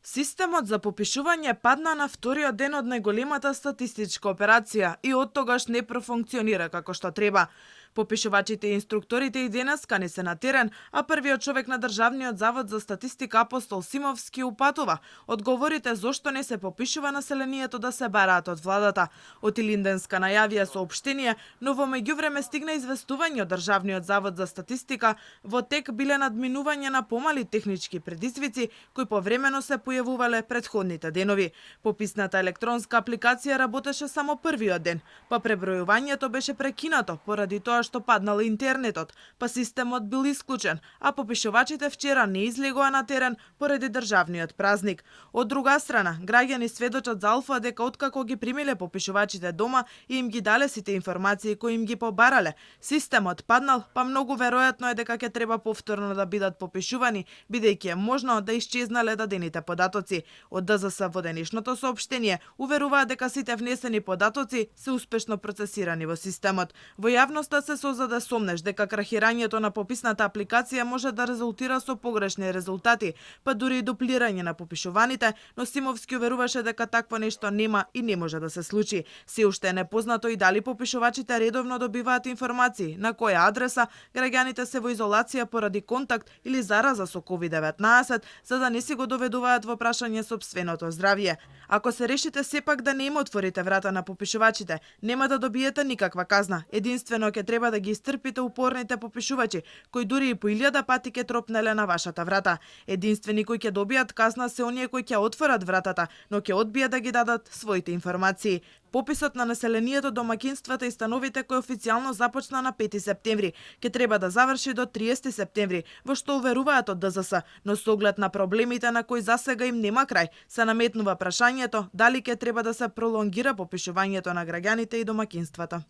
Системот за попишување падна на вториот ден од најголемата статистичка операција и оттогаш не профункционира како што треба. Попишувачите и инструкторите и денес кани се на терен, а првиот човек на Државниот завод за статистика Апостол Симовски упатува одговорите зошто не се попишува населението да се бараат од владата. Од Илинденска најавија соопштение, но во меѓувреме стигна известување од Државниот завод за статистика, во тек биле надминување на помали технички предизвици кои повремено се појавувале претходните денови. Пописната електронска апликација работеше само првиот ден, па пребројувањето беше прекинато поради тоа што паднал интернетот, па системот бил исклучен, а попишувачите вчера не излегоа на терен поради државниот празник. Од друга страна, граѓани сведочат за Алфа дека откако ги примиле попишувачите дома и им ги дале сите информации кои им ги побарале, системот паднал, па многу веројатно е дека ќе треба повторно да бидат попишувани, бидејќи е можно да исчезнале дадените податоци. Од ДЗС во денешното соопштение уверуваат дека сите внесени податоци се успешно процесирани во системот. Во јавноста се создаде сомнеш дека крахирањето на пописната апликација може да резултира со погрешни резултати, па дури и дуплирање на попишуваните, но Симовски уверуваше дека такво нешто нема и не може да се случи. Се уште е непознато и дали попишувачите редовно добиваат информации на која адреса граѓаните се во изолација поради контакт или зараза со COVID-19, за да не си го доведуваат во прашање сопственото здравје. Ако се решите сепак да не им отворите врата на попишувачите, нема да добиете никаква казна. Единствено ќе треба да ги истрпите упорните попишувачи, кои дури и по 1000 пати ќе тропнеле на вашата врата. Единствени кои ќе добијат казна се оние кои ќе отворат вратата, но ќе одбијат да ги дадат своите информации. Пописот на населението, домаќинствата и становите кој официјално започна на 5 септември, ќе треба да заврши до 30 септември, во што уверуваат од ДЗС, но со оглед на проблемите на кои засега им нема крај, се наметнува прашањето дали ќе треба да се пролонгира попишувањето на граѓаните и домаќинствата.